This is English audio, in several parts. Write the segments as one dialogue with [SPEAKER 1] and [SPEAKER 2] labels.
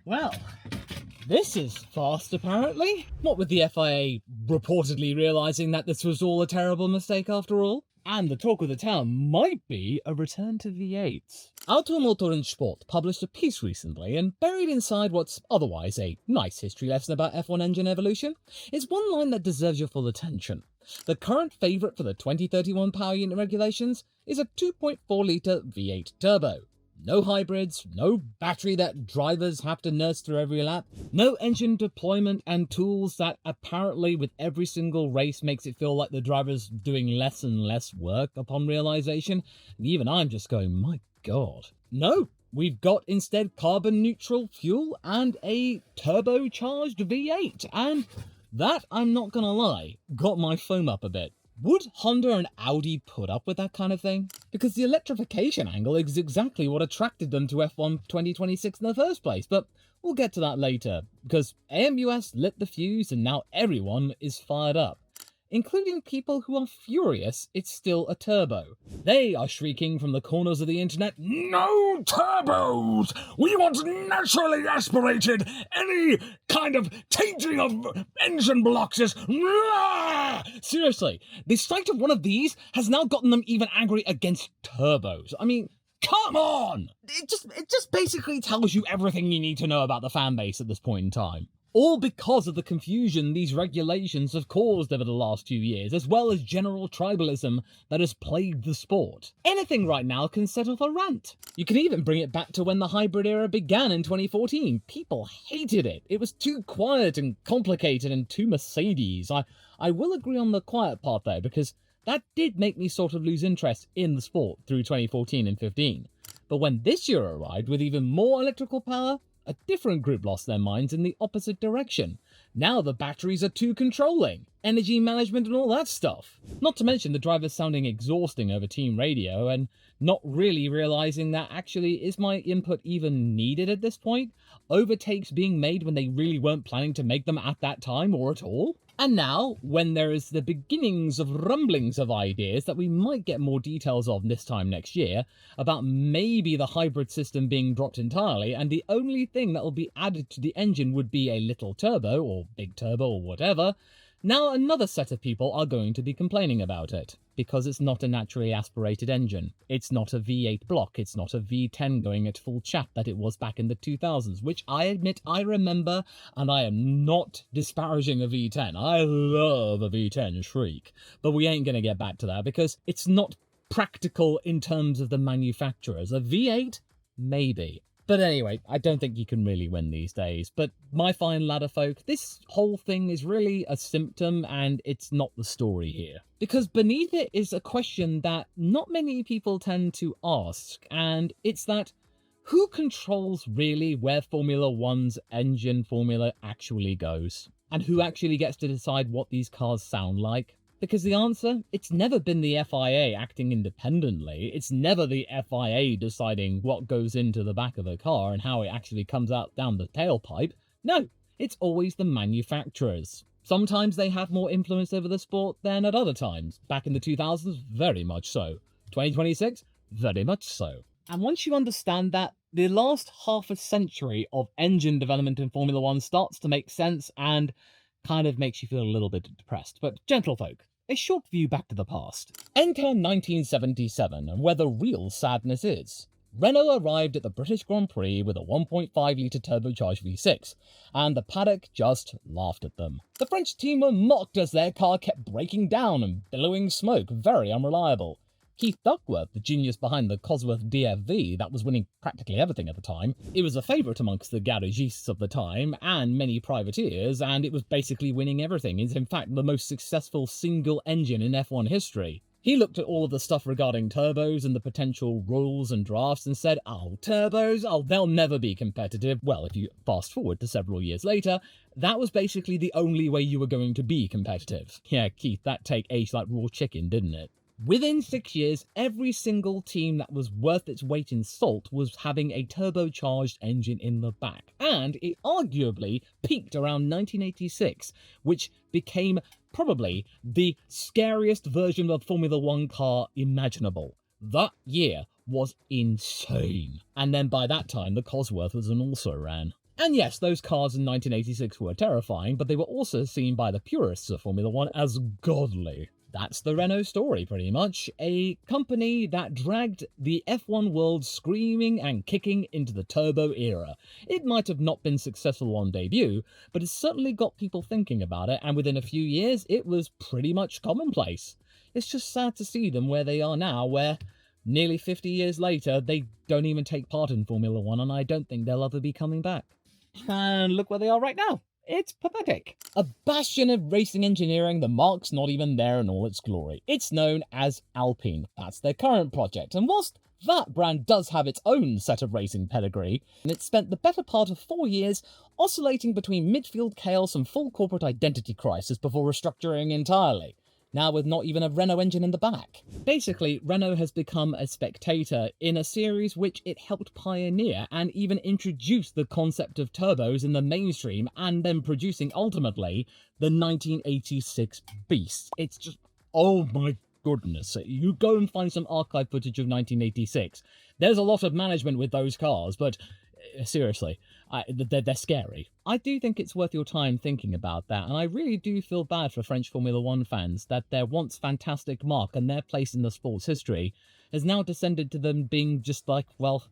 [SPEAKER 1] Well, this is fast, apparently. What with the FIA reportedly realising that this was all a terrible mistake after all? And the talk of the town might be a return to V8s. Automotor und Sport published a piece recently, and buried inside what's otherwise a nice history lesson about F1 engine evolution is one line that deserves your full attention. The current favourite for the 2031 power unit regulations is a 2.4 litre V8 turbo. No hybrids, no battery that drivers have to nurse through every lap, no engine deployment and tools that apparently with every single race makes it feel like the driver's doing less and less work upon realisation. And even I'm just going, my god. No, we've got instead carbon neutral fuel and a turbocharged V8, and that, I'm not gonna lie, got my foam up a bit. Would Honda and Audi put up with that kind of thing? Because the electrification angle is exactly what attracted them to F1 2026 in the first place, but we'll get to that later, because AMUS lit the fuse and now everyone is fired up, including people who are furious it's still a turbo. They are shrieking from the corners of the internet, "No turbos! We want naturally aspirated! Any kind of tainting of engine blocks is... Rah!" Seriously, the sight of one of these has now gotten them even angry against turbos. I mean, come on! It just basically tells you everything you need to know about the fan base at this point in time. All because of the confusion these regulations have caused over the last few years, as well as general tribalism that has plagued the sport. Anything right now can set off a rant. You can even bring it back to when the hybrid era began in 2014. People hated it. It was too quiet and complicated and too Mercedes. I will agree on the quiet part though, because that did make me sort of lose interest in the sport through 2014 and 15. But when this year arrived with even more electrical power, a different group lost their minds in the opposite direction. Now the batteries are too controlling, energy management and all that stuff. Not to mention the drivers sounding exhausting over team radio and not really realising that actually is my input even needed at this point? Overtakes being made when they really weren't planning to make them at that time or at all? And now, when there is the beginnings of rumblings of ideas that we might get more details of this time next year, about maybe the hybrid system being dropped entirely, and the only thing that will be added to the engine would be a little turbo, or big turbo, or whatever, now another set of people are going to be complaining about it. Because it's not a naturally aspirated engine. It's not a V8 block, it's not a V10 going at full chat that it was back in the 2000s, which I admit I remember, and I am not disparaging a V10. I love a V10 shriek. But we ain't gonna get back to that, because it's not practical in terms of the manufacturers. A V8? Maybe. But anyway, I don't think you can really win these days. But my fine ladder folk, this whole thing is really a symptom and it's not the story here. Because beneath it is a question that not many people tend to ask, and it's that who controls really where Formula One's engine formula actually goes? And who actually gets to decide what these cars sound like? Because the answer, it's never been the FIA acting independently. It's never the FIA deciding what goes into the back of a car and how it actually comes out down the tailpipe. No, it's always the manufacturers. Sometimes they have more influence over the sport than at other times. Back in the 2000s, very much so. 2026, very much so. And once you understand that, the last half a century of engine development in Formula One starts to make sense and kind of makes you feel a little bit depressed. But gentlefolk, a short view back to the past. Enter 1977, and where the real sadness is. Renault arrived at the British Grand Prix with a 1.5 litre turbocharged V6, and the paddock just laughed at them. The French team were mocked as their car kept breaking down and billowing smoke, very unreliable. Keith Duckworth, the genius behind the Cosworth DFV that was winning practically everything at the time, it was a favourite amongst the garagistes of the time and many privateers, and it was basically winning everything. It's in fact the most successful single engine in F1 history. He looked at all of the stuff regarding turbos and the potential rules and drafts and said, "Oh, turbos, oh, they'll never be competitive." Well, if you fast forward to several years later, that was basically the only way you were going to be competitive. Yeah, Keith, that take aged like raw chicken, didn't it? Within 6 years, every single team that was worth its weight in salt was having a turbocharged engine in the back. And it arguably peaked around 1986, which became probably the scariest version of a Formula One car imaginable. That year was insane. And then by that time, the Cosworth was an also ran. And yes, those cars in 1986 were terrifying, but they were also seen by the purists of Formula One as godly. That's the Renault story, pretty much. A company that dragged the F1 world screaming and kicking into the turbo era. It might have not been successful on debut, but it certainly got people thinking about it, and within a few years, it was pretty much commonplace. It's just sad to see them where they are now, where nearly 50 years later, they don't even take part in Formula One, and I don't think they'll ever be coming back. And look where they are right now. It's pathetic. A bastion of racing engineering, the marque's not even there in all its glory. It's known as Alpine. That's their current project, and whilst that brand does have its own set of racing pedigree, and it spent the better part of 4 years oscillating between midfield chaos and full corporate identity crisis before restructuring entirely. Now with not even a Renault engine in the back. Basically, Renault has become a spectator in a series which it helped pioneer and even introduce the concept of turbos in the mainstream, and then producing, ultimately, the 1986 beast. It's just, oh my goodness. You go and find some archive footage of 1986. There's a lot of management with those cars, but seriously, they're scary. I do think it's worth your time thinking about that, and I really do feel bad for French Formula One fans that their once fantastic marque and their place in the sport's history has now descended to them being just like, well,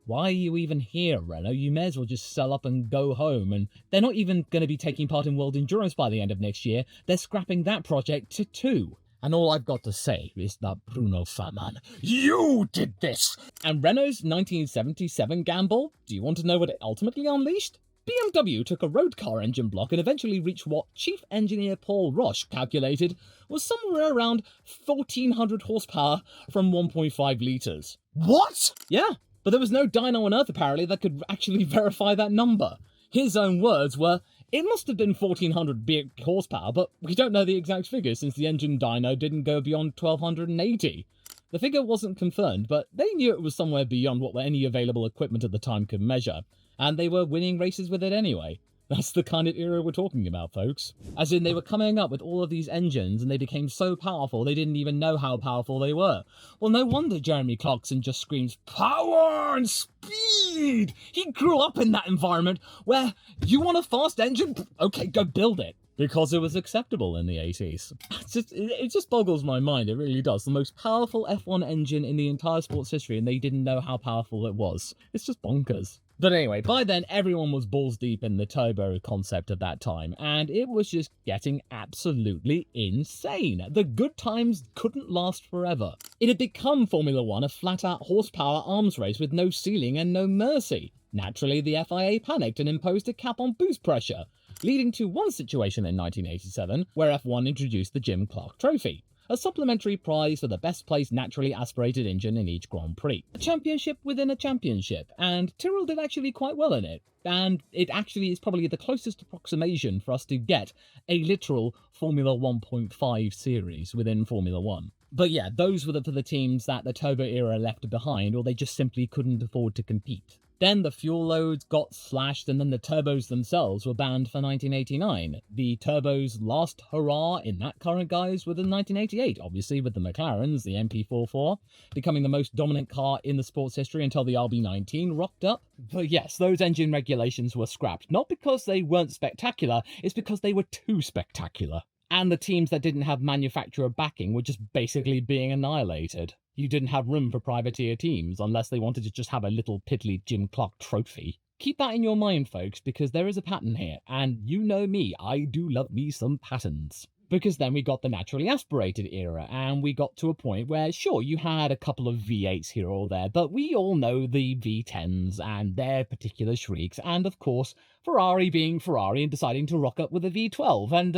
[SPEAKER 1] why are you even here, Renault? You may as well just sell up and go home. And they're not even going to be taking part in World Endurance by the end of next year. They're scrapping that project too. And all I've got to say is that Bruno Faman, you did this! And Renault's 1977 gamble? Do you want to know what it ultimately unleashed? BMW took a road car engine block and eventually reached what Chief Engineer Paul Roche calculated was somewhere around 1,400 horsepower from 1.5 litres. What? Yeah, but there was no dyno on Earth apparently that could actually verify that number. His own words were, it must have been 1,400 horsepower, but we don't know the exact figure since the engine dyno didn't go beyond 1,280. The figure wasn't confirmed, but they knew it was somewhere beyond what any available equipment at the time could measure, and they were winning races with it anyway. That's the kind of era we're talking about, folks. As in, they were coming up with all of these engines, and they became so powerful they didn't even know how powerful they were. Well, no wonder Jeremy Clarkson just screams, power and speed! He grew up in that environment where, you want a fast engine? Okay, go build it. Because it was acceptable in the 80s. It just boggles my mind, it really does. The most powerful F1 engine in the entire sports history, and they didn't know how powerful it was. It's just bonkers. But anyway, by then everyone was balls deep in the turbo concept of that time, and it was just getting absolutely insane. The good times couldn't last forever. It had become Formula One a flat-out horsepower arms race with no ceiling and no mercy. Naturally, the FIA panicked and imposed a cap on boost pressure, leading to one situation in 1987 where F1 introduced the Jim Clark Trophy, a supplementary prize for the best placed naturally aspirated engine in each Grand Prix. A championship within a championship, and Tyrrell did actually quite well in it, and it actually is probably the closest approximation for us to get a literal Formula 1.5 series within Formula 1. But yeah, those were for the teams that the turbo era left behind, or they just simply couldn't afford to compete. Then the fuel loads got slashed, and then the turbos themselves were banned for 1989. The turbos' last hurrah in that current guise was in 1988, obviously with the McLarens, the MP44, becoming the most dominant car in the sports history until the RB19 rocked up. But yes, those engine regulations were scrapped, not because they weren't spectacular, it's because they were too spectacular. And the teams that didn't have manufacturer backing were just basically being annihilated. You didn't have room for privateer teams unless they wanted to just have a little piddly Jim Clark trophy. Keep that in your mind, folks, because there is a pattern here, and you know me, I do love me some patterns. Because then we got the naturally aspirated era, and we got to a point where, sure, you had a couple of V8s here or there, but we all know the V10s and their particular shrieks, and of course, Ferrari being Ferrari and deciding to rock up with a V12, and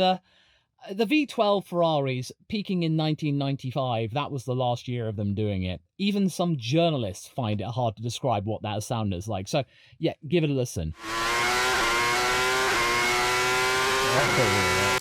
[SPEAKER 1] the V12 Ferraris peaking in 1995, that was the last year of them doing it. Even some journalists find it hard to describe what that sound is like. So, yeah, give it a listen.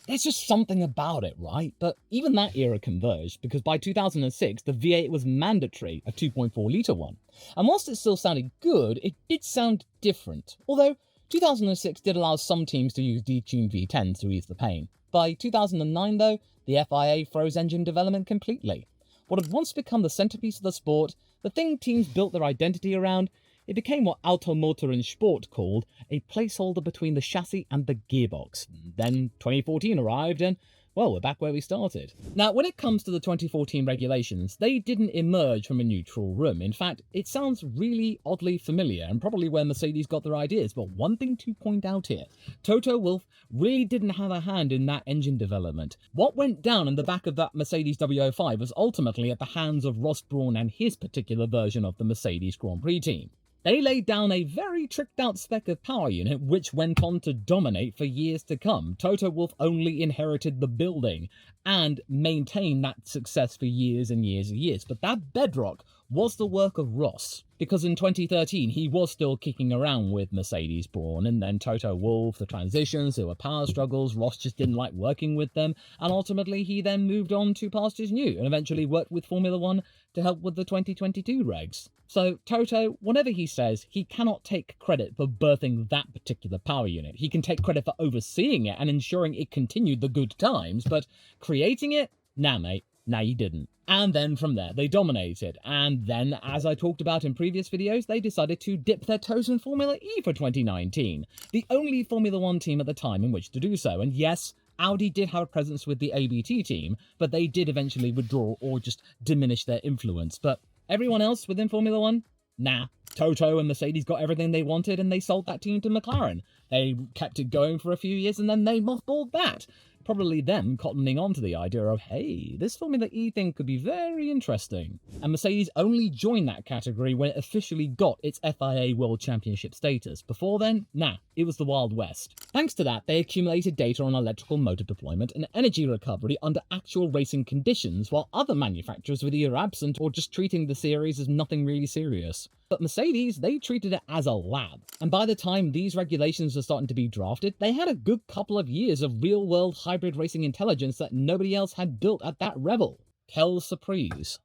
[SPEAKER 1] There's just something about it, right? But even that era converged, because by 2006, the V8 was mandatory, a 2.4-litre one. And whilst it still sounded good, it did sound different. Although, 2006 did allow some teams to use detuned V10s to ease the pain. By 2009, though, the FIA froze engine development completely. What had once become the centrepiece of the sport, the thing teams built their identity around, It became what Automotor in Sport called a placeholder between the chassis and the gearbox. Then 2014 arrived and, well, we're back where we started. Now, when it comes to the 2014 regulations, they didn't emerge from a neutral room. In fact, it sounds really oddly familiar and probably where Mercedes got their ideas. But one thing to point out here, Toto Wolff really didn't have a hand in that engine development. What went down in the back of that Mercedes W05 was ultimately at the hands of Ross Brawn and his particular version of the Mercedes Grand Prix team. They laid down a very tricked out spec of power unit which went on to dominate for years to come. Toto Wolff only inherited the building and maintained that success for years and years and years. But that bedrock was the work of Ross, because in 2013 he was still kicking around with Mercedes Brawn, and then Toto Wolff, the transitions, there were power struggles, Ross just didn't like working with them, and ultimately he then moved on to pastures new and eventually worked with Formula One to help with the 2022 regs. So Toto, whatever he says, he cannot take credit for birthing that particular power unit. He can take credit for overseeing it and ensuring it continued the good times, but creating it? Nah, mate. Nah, you didn't. And then from there, they dominated. And then, as I talked about in previous videos, they decided to dip their toes in Formula E for 2019. The only Formula One team at the time in which to do so. And yes, Audi did have a presence with the ABT team, but they did eventually withdraw or just diminish their influence. But everyone else within Formula One? Nah. Toto and Mercedes got everything they wanted and they sold that team to McLaren. They kept it going for a few years and then they mothballed that. Probably them cottoning on to the idea of, hey, this Formula E thing could be very interesting. And Mercedes only joined that category when it officially got its FIA World Championship status. Before then, nah, it was the Wild West. Thanks to that, they accumulated data on electrical motor deployment and energy recovery under actual racing conditions, while other manufacturers were either absent or just treating the series as nothing really serious. But Mercedes, they treated it as a lab. And by the time these regulations were starting to be drafted, they had a good couple of years of real-world hybrid racing intelligence that nobody else had built at that level. Quelle surprise.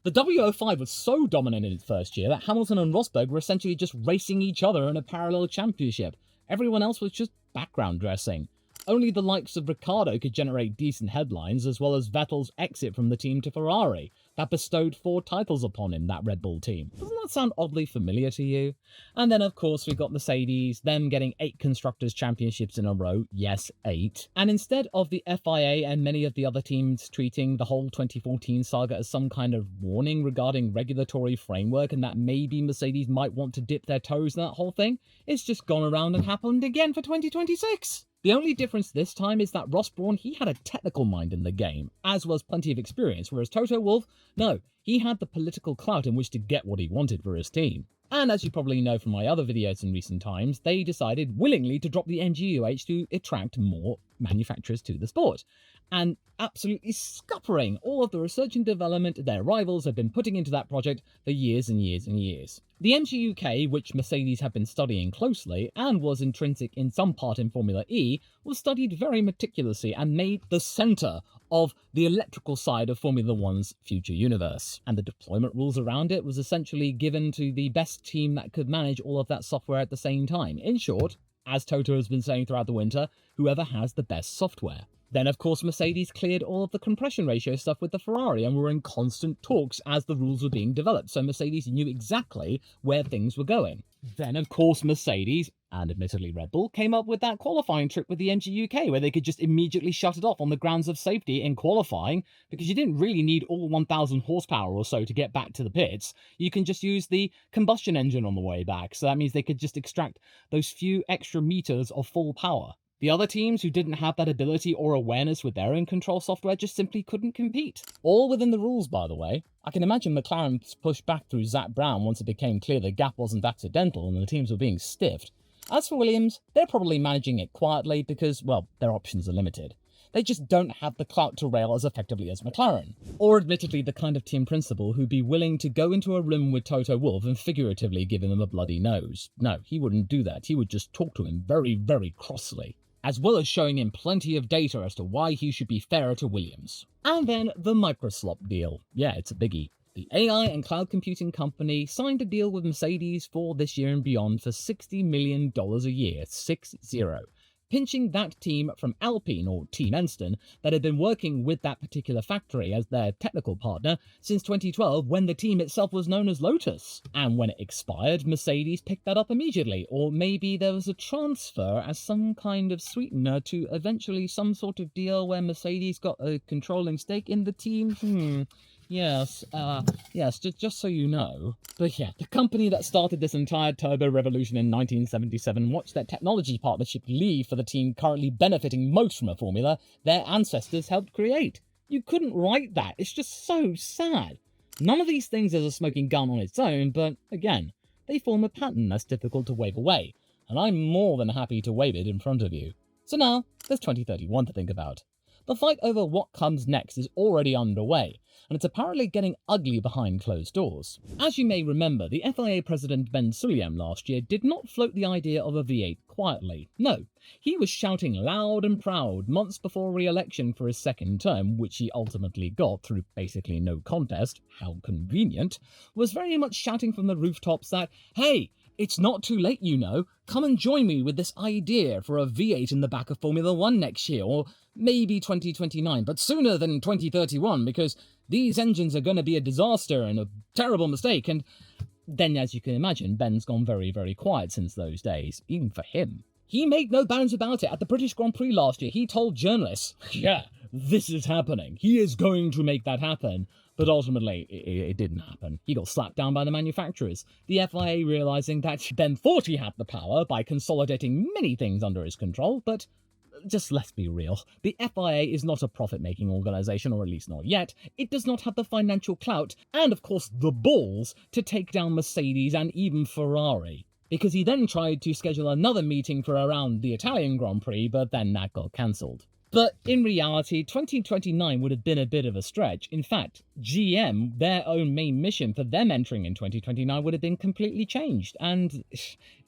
[SPEAKER 1] The W05 was so dominant in its first year that Hamilton and Rosberg were essentially just racing each other in a parallel championship. Everyone else was just background dressing. Only the likes of Ricciardo could generate decent headlines, as well as Vettel's exit from the team to Ferrari. That bestowed 4 titles upon him, that Red Bull team. Doesn't that sound oddly familiar to you? And then, of course, we got Mercedes, them getting 8 Constructors' Championships in a row. Yes, 8. And instead of the FIA and many of the other teams treating the whole 2014 saga as some kind of warning regarding regulatory framework and that maybe Mercedes might want to dip their toes in that whole thing, it's just gone around and happened again for 2026. The only difference this time is that Ross Brawn, he had a technical mind in the game, as well as plenty of experience, whereas Toto Wolff, no, he had the political clout in which to get what he wanted for his team. And as you probably know from my other videos in recent times, they decided willingly to drop the MGUH to attract more manufacturers to the sport. And absolutely scuppering all of the research and development their rivals have been putting into that project for years and years and years. The MGUK, which Mercedes had been studying closely and was intrinsic in some part in Formula E, was studied very meticulously and made the centre of the electrical side of Formula One's future universe. And the deployment rules around it was essentially given to the best team that could manage all of that software at the same time. In short, as Toto has been saying throughout the winter, whoever has the best software. Then, of course, Mercedes cleared all of the compression ratio stuff with the Ferrari and were in constant talks as the rules were being developed, so Mercedes knew exactly where things were going. Then, of course, Mercedes, and admittedly Red Bull, came up with that qualifying trick with the MGUK, where they could just immediately shut it off on the grounds of safety in qualifying, because you didn't really need all 1,000 horsepower or so to get back to the pits. You can just use the combustion engine on the way back, so that means they could just extract those few extra meters of full power. The other teams who didn't have that ability or awareness with their own control software just simply couldn't compete. All within the rules, by the way. I can imagine McLaren's push back through Zach Brown once it became clear the gap wasn't accidental and the teams were being stiffed. As for Williams, they're probably managing it quietly because, well, their options are limited. They just don't have the clout to rail as effectively as McLaren. Or admittedly the kind of team principal who'd be willing to go into a room with Toto Wolff and figuratively give him a bloody nose. No, he wouldn't do that. He would just talk to him very, very crossly, as well as showing him plenty of data as to why he should be fairer to Williams. And then the Microslop deal. Yeah, it's a biggie. The AI and cloud computing company signed a deal with Mercedes for this year and beyond for $60 million a year, 6-0. pinching that team from Alpine, or Team Enston, that had been working with that particular factory as their technical partner since 2012, when the team itself was known as Lotus. And when it expired, Mercedes picked that up immediately, or maybe there was a transfer as some kind of sweetener to eventually some sort of deal where Mercedes got a controlling stake in the team. Yes, just so you know. But yeah, the company that started this entire turbo revolution in 1977 watched their technology partnership leave for the team currently benefiting most from a formula their ancestors helped create. You couldn't write that. It's just so sad. None of these things is a smoking gun on its own, but again, they form a pattern that's difficult to wave away, and I'm more than happy to wave it in front of you. So now, there's 2031 to think about. The fight over what comes next is already underway, and it's apparently getting ugly behind closed doors. As you may remember, the FIA president Ben Sulayem last year did not float the idea of a V8 quietly. No, he was shouting loud and proud months before re-election for his second term, which he ultimately got through basically no contest, how convenient, was very much shouting from the rooftops that, hey, it's not too late, you know. Come and join me with this idea for a V8 in the back of Formula 1 next year, or maybe 2029, but sooner than 2031, because these engines are going to be a disaster and a terrible mistake. And then, as you can imagine, Ben's gone very, very quiet since those days, even for him. He made no bounds about it. At the British Grand Prix last year, he told journalists, yeah, this is happening. He is going to make that happen. But ultimately, it didn't happen. He got slapped down by the manufacturers. The FIA realising that Ben thought he had the power by consolidating many things under his control, but just let's be real. The FIA is not a profit-making organisation, or at least not yet. It does not have the financial clout, and of course the balls, to take down Mercedes and even Ferrari. Because he then tried to schedule another meeting for around the Italian Grand Prix, but then that got cancelled. But in reality, 2029 would have been a bit of a stretch. In fact, GM, their own main mission for them entering in 2029 would have been completely changed. And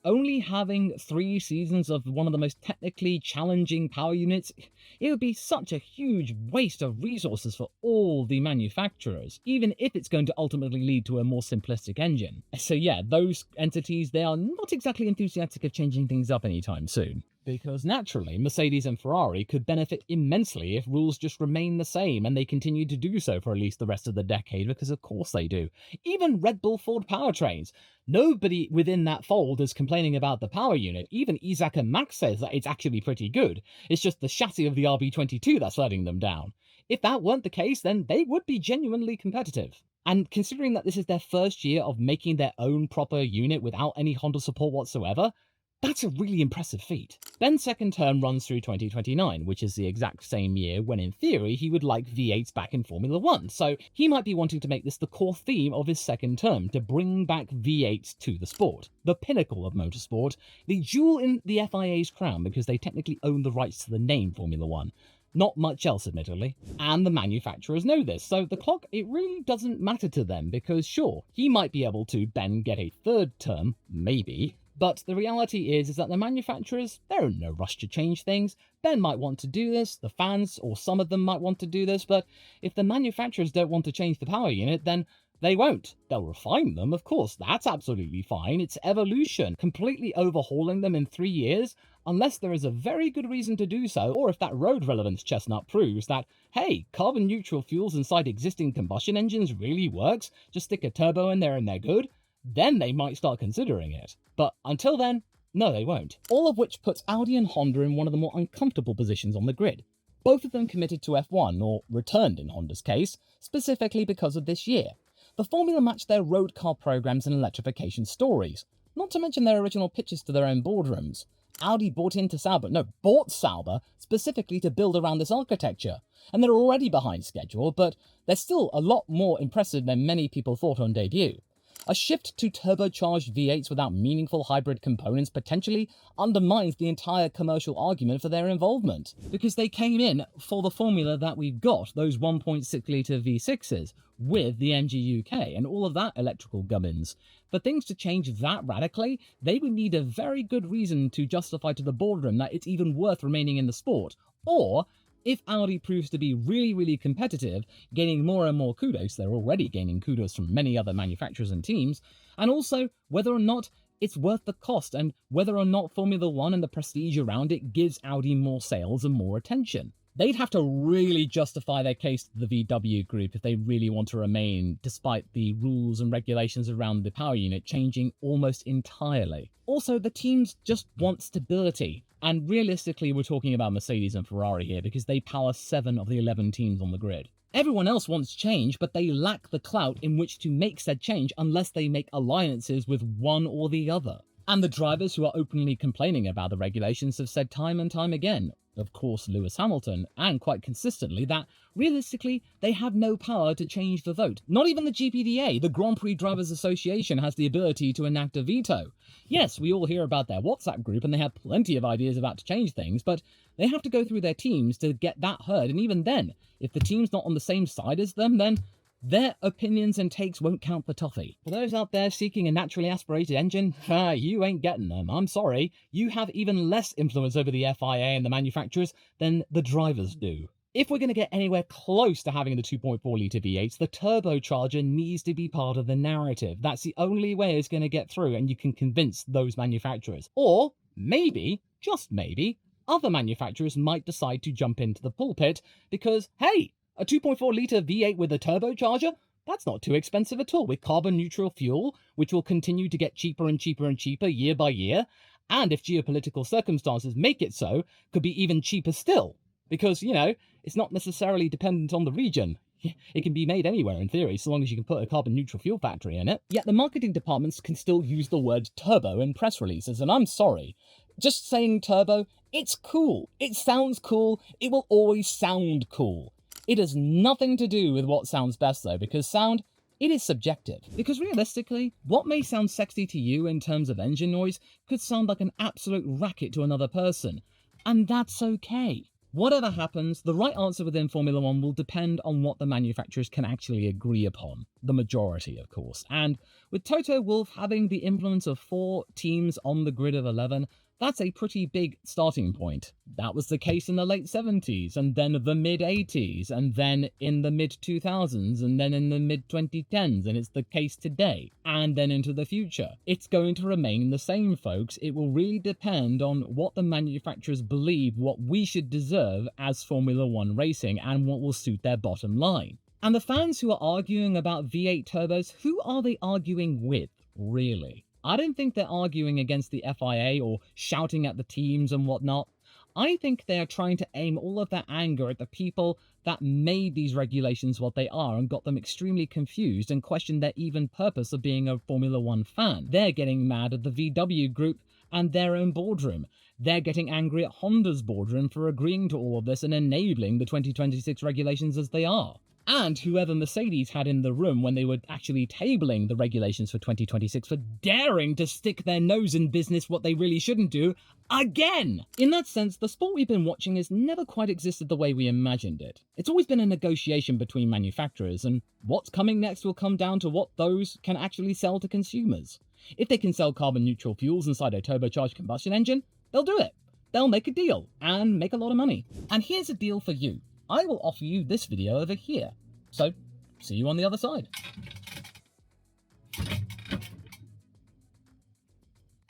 [SPEAKER 1] only having 3 seasons of one of the most technically challenging power units, it would be such a huge waste of resources for all the manufacturers, even if it's going to ultimately lead to a more simplistic engine. So yeah, those entities, they are not exactly enthusiastic of changing things up anytime soon. Because naturally, Mercedes and Ferrari could benefit immensely if rules just remain the same, and they continue to do so for at least the rest of the decade, because of course they do. Even Red Bull Ford powertrains. Nobody within that fold is complaining about the power unit. Even Isaac and Max says that it's actually pretty good. It's just the chassis of the RB22 that's letting them down. If that weren't the case, then they would be genuinely competitive. And considering that this is their first year of making their own proper unit without any Honda support whatsoever, that's a really impressive feat. Ben's second term runs through 2029, which is the exact same year when, in theory, he would like V8s back in Formula 1, so he might be wanting to make this the core theme of his second term, to bring back V8s to the sport. The pinnacle of motorsport, the jewel in the FIA's crown, because they technically own the rights to the name Formula 1. Not much else, admittedly. And the manufacturers know this, so the clock, it really doesn't matter to them, because sure, he might be able to, Ben, get a third term, maybe. But the reality is that the manufacturers, they're in no rush to change things. Ben might want to do this, the fans, or some of them might want to do this, but if the manufacturers don't want to change the power unit, then they won't. They'll refine them, of course, that's absolutely fine. It's evolution. Completely overhauling them in 3 years, unless there is a very good reason to do so, or if that road relevance chestnut proves that, hey, carbon neutral fuels inside existing combustion engines really works, just stick a turbo in there and they're good, then they might start considering it. But until then, no, they won't. All of which puts Audi and Honda in one of the more uncomfortable positions on the grid. Both of them committed to F1, or returned in Honda's case, specifically because of this year. The formula matched their road car programs and electrification stories, not to mention their original pitches to their own boardrooms. Audi bought Sauber specifically to build around this architecture, and they're already behind schedule, but they're still a lot more impressive than many people thought on debut. A shift to turbocharged V8s without meaningful hybrid components potentially undermines the entire commercial argument for their involvement, because they came in for the formula that we've got, those 1.6-litre V6s, with the MG UK and all of that electrical gubbins. For things to change that radically, they would need a very good reason to justify to the boardroom that it's even worth remaining in the sport, or if Audi proves to be really, really competitive, gaining more and more kudos, they're already gaining kudos from many other manufacturers and teams, and also whether or not it's worth the cost, and whether or not Formula One and the prestige around it gives Audi more sales and more attention. They'd have to really justify their case to the VW group if they really want to remain, despite the rules and regulations around the power unit changing almost entirely. Also, the teams just want stability. And realistically, we're talking about Mercedes and Ferrari here because they power 7 of the 11 teams on the grid. Everyone else wants change, but they lack the clout in which to make said change unless they make alliances with one or the other. And the drivers who are openly complaining about the regulations have said time and time again, of course Lewis Hamilton, and quite consistently, that realistically they have no power to change the vote. Not even the GPDA, the Grand Prix Drivers Association, has the ability to enact a veto. Yes, we all hear about their WhatsApp group and they have plenty of ideas about to change things, but they have to go through their teams to get that heard, and even then, if the team's not on the same side as them, then their opinions and takes won't count for toffee. For those out there seeking a naturally aspirated engine, you ain't getting them. I'm sorry. You have even less influence over the FIA and the manufacturers than the drivers do. If we're going to get anywhere close to having the 2.4-litre V8s, the turbocharger needs to be part of the narrative. That's the only way it's going to get through, and you can convince those manufacturers. Or maybe, just maybe, other manufacturers might decide to jump into the pulpit because, hey, a 2.4-litre V8 with a turbocharger? That's not too expensive at all, with carbon-neutral fuel, which will continue to get cheaper and cheaper and cheaper year by year, and if geopolitical circumstances make it so, could be even cheaper still. Because, you know, it's not necessarily dependent on the region. It can be made anywhere in theory, so long as you can put a carbon-neutral fuel factory in it. Yet the marketing departments can still use the word turbo in press releases, and I'm sorry. Just saying turbo, it's cool. It sounds cool. It will always sound cool. It has nothing to do with what sounds best though, because sound, it is subjective. Because realistically, what may sound sexy to you in terms of engine noise could sound like an absolute racket to another person. And that's okay. Whatever happens, the right answer within Formula One will depend on what the manufacturers can actually agree upon. The majority, of course. And with Toto Wolff having the influence of 4 teams on the grid of 11, that's a pretty big starting point. That was the case in the late 70s, and then the mid-80s, and then in the mid-2000s, and then in the mid-2010s, and it's the case today, and then into the future. It's going to remain the same, folks. It will really depend on what the manufacturers believe what we should deserve as Formula One racing, and what will suit their bottom line. And the fans who are arguing about V8 turbos, who are they arguing with, really? I don't think they're arguing against the FIA or shouting at the teams and whatnot. I think they are trying to aim all of their anger at the people that made these regulations what they are and got them extremely confused and questioned their even purpose of being a Formula One fan. They're getting mad at the VW group and their own boardroom. They're getting angry at Honda's boardroom for agreeing to all of this and enabling the 2026 regulations as they are. And whoever Mercedes had in the room when they were actually tabling the regulations for 2026 for daring to stick their nose in business what they really shouldn't do, again! In that sense, the sport we've been watching has never quite existed the way we imagined it. It's always been a negotiation between manufacturers, and what's coming next will come down to what those can actually sell to consumers. If they can sell carbon-neutral fuels inside a turbocharged combustion engine, they'll do it. They'll make a deal, and make a lot of money. And here's a deal for you. I will offer you this video over here. So, see you on the other side.